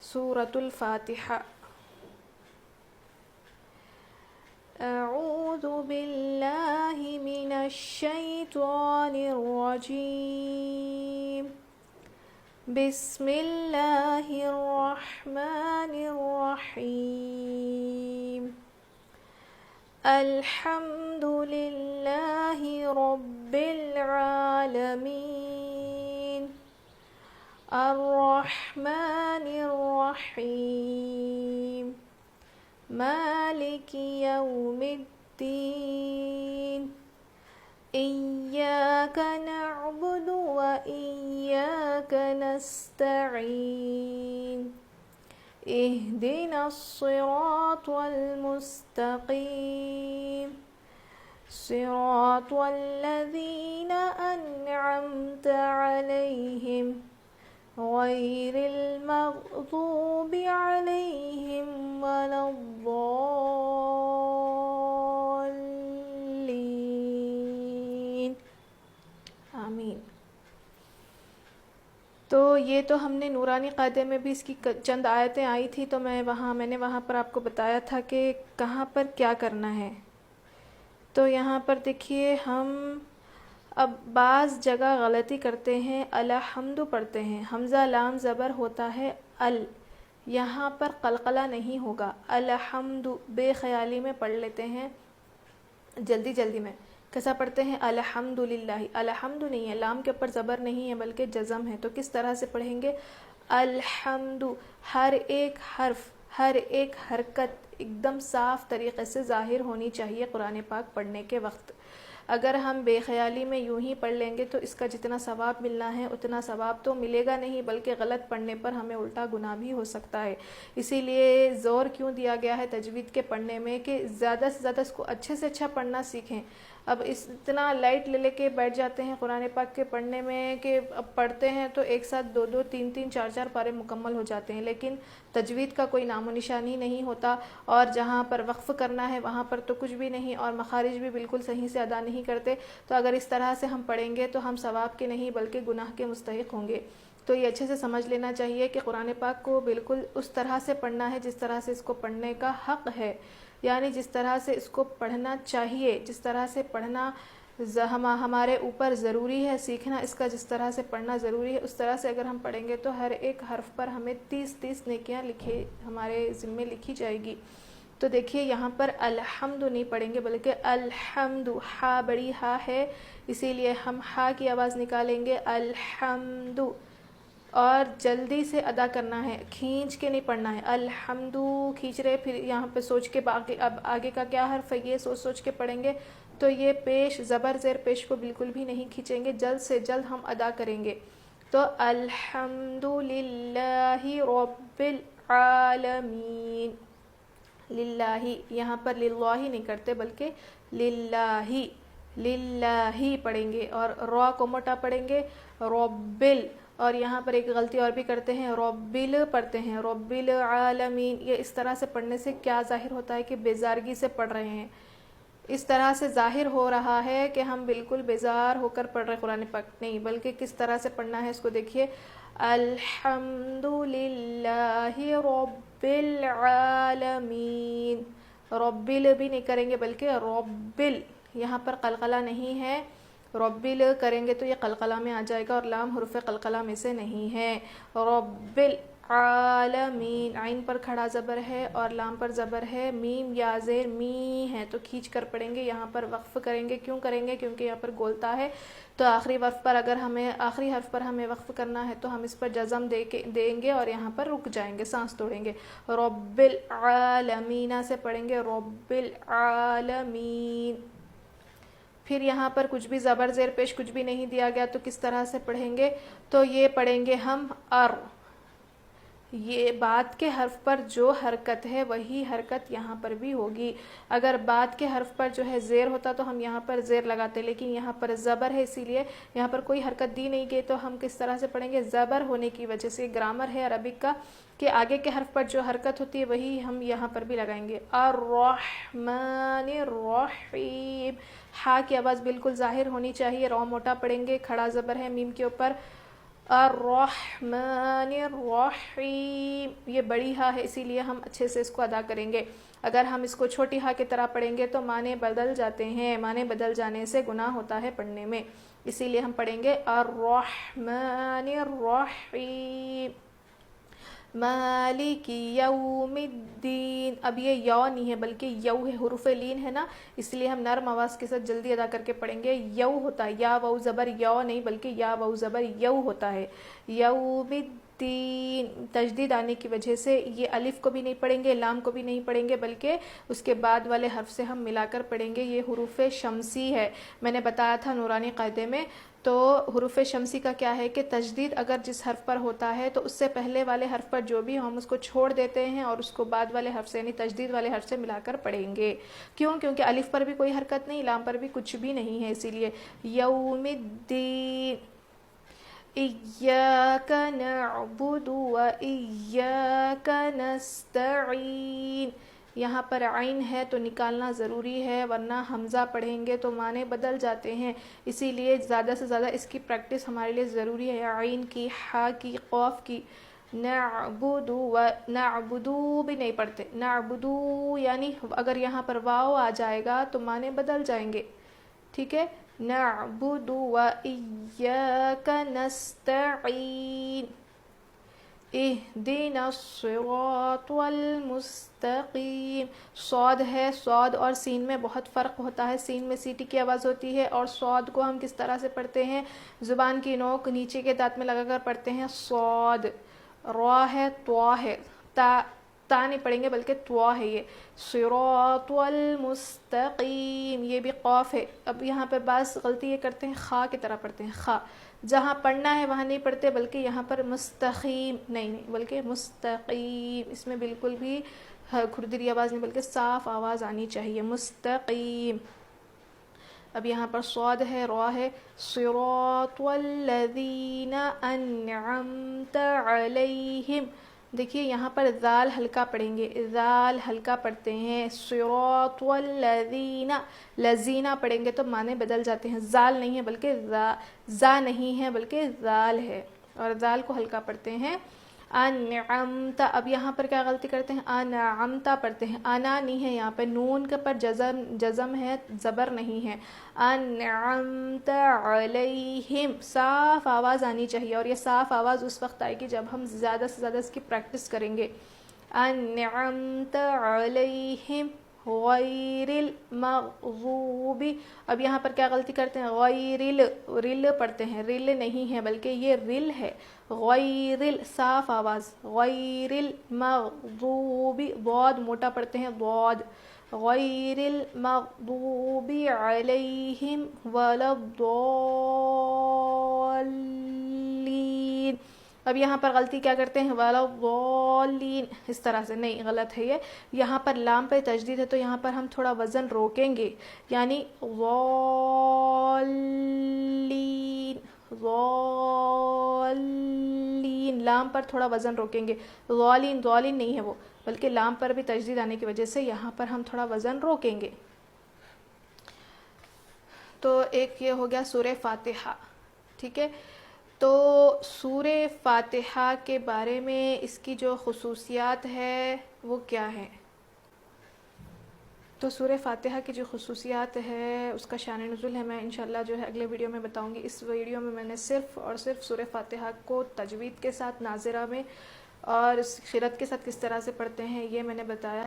سورة الفاتحة. أعوذ بالله من الشيطان الرجيم. بسم الله الرحمن الرحيم. الحمد لله رب العالمين. الرحمن الرحيم. مالك يوم الدين. إياك نعبد وإياك نستعين. اهدنا الصراط المستقيم. صراط الذين أنعمت عليهم غير المغضوب عليهم ولا الضالين. آمین. تو یہ تو ہم نے نورانی قاعدے میں بھی اس کی چند آیتیں آئی تھی، تو میں نے وہاں پر آپ کو بتایا تھا کہ کہاں پر کیا کرنا ہے. تو یہاں پر دیکھیے ہم اب بعض جگہ غلطی کرتے ہیں، الحمد پڑھتے ہیں، حمزہ لام زبر ہوتا ہے ال، یہاں پر قلقلہ نہیں ہوگا. الحمد بے خیالی میں پڑھ لیتے ہیں، جلدی جلدی میں. کیسا پڑھتے ہیں؟ الحمد للہ. الحمد نہیں ہے، لام کے اوپر زبر نہیں ہے بلکہ جزم ہے. تو کس طرح سے پڑھیں گے؟ الحمد. ہر ایک حرف، ہر ایک حرکت ایک دم صاف طریقے سے ظاہر ہونی چاہیے قرآن پاک پڑھنے کے وقت. اگر ہم بے خیالی میں یوں ہی پڑھ لیں گے تو اس کا جتنا ثواب ملنا ہے اتنا ثواب تو ملے گا نہیں، بلکہ غلط پڑھنے پر ہمیں الٹا گناہ بھی ہو سکتا ہے. اسی لیے زور کیوں دیا گیا ہے تجوید کے پڑھنے میں کہ زیادہ سے زیادہ اس کو اچھے سے اچھا پڑھنا سیکھیں. اب اتنا لائٹ لے کے بیٹھ جاتے ہیں قرآن پاک کے پڑھنے میں کہ اب پڑھتے ہیں تو ایک ساتھ 2 3 4 پارے مکمل ہو جاتے ہیں، لیکن تجوید کا کوئی نام و نشان ہی نہیں ہوتا. اور جہاں پر وقف کرنا ہے وہاں پر تو کچھ بھی نہیں، اور مخارج بھی بالکل صحیح سے ادا نہیں کرتے. تو اگر اس طرح سے ہم پڑھیں گے تو ہم ثواب کے نہیں بلکہ گناہ کے مستحق ہوں گے. تو یہ اچھے سے سمجھ لینا چاہیے کہ قرآن پاک کو بالکل اس طرح سے پڑھنا ہے جس طرح سے اس کو پڑھنے کا حق ہے، یعنی جس طرح سے اس کو پڑھنا چاہیے، جس طرح سے پڑھنا ہمارے اوپر ضروری ہے سیکھنا، اس کا جس طرح سے پڑھنا ضروری ہے اس طرح سے اگر ہم پڑھیں گے تو ہر ایک حرف پر ہمیں 30 نیکیاں ہمارے ذمے لکھی جائے گی. تو دیکھیے یہاں پر الحمد نہیں پڑھیں گے بلکہ الحمد. ہا بڑی ہا ہے، اسی لیے ہم ہا کی آواز نکالیں گے الحمد، اور جلدی سے ادا کرنا ہے، کھینچ کے نہیں پڑھنا ہے. الحمد کھینچ رہے، پھر یہاں پہ سوچ کے اب آگے کا کیا حرف ہے یہ سوچ کے پڑھیں گے تو یہ پیش زبر زیر پیش کو بالکل بھی نہیں کھینچیں گے، جلد سے جلد ہم ادا کریں گے. تو الحمد للہ رب العالمین. للہ یہاں پر للہ نہیں کرتے بلکہ للہ پڑھیں گے، اور را کو موٹا پڑھیں گے ربل. اور یہاں پر ایک غلطی اور بھی کرتے ہیں، ربل پڑھتے ہیں رب العالمین. یہ اس طرح سے پڑھنے سے کیا ظاہر ہوتا ہے کہ بیزارگی سے پڑھ رہے ہیں. اس طرح سے ظاہر ہو رہا ہے کہ ہم بالکل بیزار ہو کر پڑھ رہے قرآن پاک، نہیں بلکہ کس طرح سے پڑھنا ہے اس کو دیکھیے. الحمد للہ رب العالمین. ربل بھی نہیں کریں گے بلکہ ربل. یہاں پر قلقلہ نہیں ہے، ربل کریں گے تو یہ قلقلہ میں آ جائے گا، اور لام حرف قلقلہ میں سے نہیں ہے. رب العالمین. عین پر کھڑا زبر ہے اور لام پر زبر ہے، میم یا زیر می ہے تو کھینچ کر پڑھیں گے. یہاں پر وقف کریں گے، کیوں کریں گے؟ کیونکہ یہاں پر گولتا ہے. تو آخری حرف پر ہمیں وقف کرنا ہے تو ہم اس پر جزم دیں گے اور یہاں پر رک جائیں گے، سانس توڑیں گے. رب العالمین سے پڑھیں گے رب العالمین. پھر یہاں پر کچھ بھی زبر زیر پیش کچھ بھی نہیں دیا گیا تو کس طرح سے پڑھیں گے؟ تو یہ پڑھیں گے ہم یہ بات کے حرف پر جو حرکت ہے وہی حرکت یہاں پر بھی ہوگی. اگر بات کے حرف پر جو ہے زیر ہوتا تو ہم یہاں پر زیر لگاتے، لیکن یہاں پر زبر ہے اسی لیے یہاں پر کوئی حرکت دی نہیں گئی. تو ہم کس طرح سے پڑھیں گے؟ زبر ہونے کی وجہ سے گرامر ہے عربک کا کہ آگے کے حرف پر جو حرکت ہوتی ہے وہی ہم یہاں پر بھی لگائیں گے. الرحمن الرحیم. ہا کی آواز بالکل ظاہر ہونی چاہیے، رو موٹا پڑھیں گے، کھڑا زبر ہے میم کے اوپر. الرحمن الرحیم. یہ بڑی ہا ہے اسی لیے ہم اچھے سے اس کو ادا کریں گے. اگر ہم اس کو چھوٹی ہا کی طرح پڑھیں گے تو معنی بدل جاتے ہیں، معنی بدل جانے سے گناہ ہوتا ہے پڑھنے میں، اسی لیے ہم پڑھیں گے الرحمن الرحیم. مالک یوم الدین. اب یہ یو نہیں ہے بلکہ یو ہے، حروف لین ہے نا، اس لیے ہم نرم آواز کے ساتھ جلدی ادا کر کے پڑھیں گے. یو ہوتا ہے، یا واو زبر یو نہیں بلکہ یا واو زبر یو ہوتا ہے. یوم الدین. تشدید آنے کی وجہ سے یہ الف کو بھی نہیں پڑھیں گے، لام کو بھی نہیں پڑھیں گے، بلکہ اس کے بعد والے حرف سے ہم ملا کر پڑھیں گے. یہ حروف شمسی ہے، میں نے بتایا تھا نورانی قاعدے میں. تو حروف شمسی کا کیا ہے کہ تشدید اگر جس حرف پر ہوتا ہے تو اس سے پہلے والے حرف پر جو بھی ہم اس کو چھوڑ دیتے ہیں اور اس کو بعد والے حرف سے یعنی تشدید والے حرف سے ملا کر پڑھیں گے. کیونکہ الف پر بھی کوئی حرکت نہیں، لام پر بھی کچھ بھی نہیں ہے، اسی لیے یوم الدین. ایاک نعبد و ایاک نستعین. یہاں پر عین ہے تو نکالنا ضروری ہے ورنہ حمزہ پڑھیں گے تو معنی بدل جاتے ہیں، اسی لیے زیادہ سے زیادہ اس کی پریکٹس ہمارے لیے ضروری ہے. عین کی، ہا کی، قاف کی. نعبدو و نعبدو بھی نہیں پڑھتے، نعبدو یعنی اگر یہاں پر واو آ جائے گا تو معنی بدل جائیں گے، ٹھیک ہے. نعبد و ایاک نستعین. اہدنا الصراط المستقیم. صاد ہے، صاد اور سین میں بہت فرق ہوتا ہے. سین میں سیٹی کی آواز ہوتی ہے اور صاد کو ہم کس طرح سے پڑھتے ہیں، زبان کی نوک نیچے کے دانت میں لگا کر پڑھتے ہیں. صاد. را ہے، طوا ہے، تا نہیں پڑھیں گے بلکہ طوا ہے. یہ صراط المستقیم. یہ بھی قاف ہے. اب یہاں پہ بعض غلطی یہ کرتے ہیں، خا کی طرح پڑھتے ہیں. خا جہاں پڑھنا ہے وہاں نہیں پڑھتے بلکہ یہاں پر مستقیم نہیں بلکہ مستقیم. اس میں بالکل بھی کھردری آواز نہیں بلکہ صاف آواز آنی چاہیے. مستقیم. اب یہاں پر صاد ہے، را ہے. صراط الذین انعمت علیہم. دیکھیے یہاں پر ذال ہلکا پڑھیں گے، ذال ہلکا پڑھتے ہیں. صراط الذین، لذینہ پڑھیں گے تو معنی بدل جاتے ہیں. ذال نہیں ہے بلکہ زا نہیں ہے بلکہ ذال ہے اور ذال کو ہلکا پڑھتے ہیں. انعمت. اب یہاں پر کیا غلطی کرتے ہیں، انعمت پڑھتے ہیں. انا نہیں ہے، یہاں پہ نون کے پر جزم ہے، زبر نہیں ہے. انعمت علیہم. صاف آواز آنی چاہیے اور یہ صاف آواز اس وقت آئے گی جب ہم زیادہ سے زیادہ اس کی پریکٹس کریں گے. انعمت علیہم غیر المغضوب. اب یہاں پر کیا غلطی کرتے ہیں، رل پڑھتے ہیں. رل نہیں ہے بلکہ یہ رل ہے. غیر صاف آواز. غیر المغضوب. ضاد موٹا پڑھتے ہیں، ضاد. غیر المغضوب علیہم ولا الضالین. اب یہاں پر غلطی کیا کرتے ہیں، ولا الضالین اس طرح سے نہیں، غلط ہے یہ. یہاں پر لام پہ تشدید ہے تو یہاں پر ہم تھوڑا وزن روکیں گے، یعنی ضالین. ضالین لام پر تھوڑا وزن روکیں گے. ضالین نہیں ہے وہ بلکہ لام پر بھی تشدید آنے کی وجہ سے یہاں پر ہم تھوڑا وزن روکیں گے. تو ایک یہ ہو گیا سورہ فاتحہ، ٹھیک ہے. تو سورہ فاتحہ کے بارے میں اس کی جو خصوصیات ہے وہ کیا ہے؟ تو سورہ فاتحہ کی جو خصوصیات ہے اس کا شان نزول ہے، میں انشاءاللہ جو ہے اگلے ویڈیو میں بتاؤں گی. اس ویڈیو میں نے صرف اور صرف سورہ فاتحہ کو تجوید کے ساتھ، ناظرہ میں اور قرأت کے ساتھ کس طرح سے پڑھتے ہیں یہ میں نے بتایا.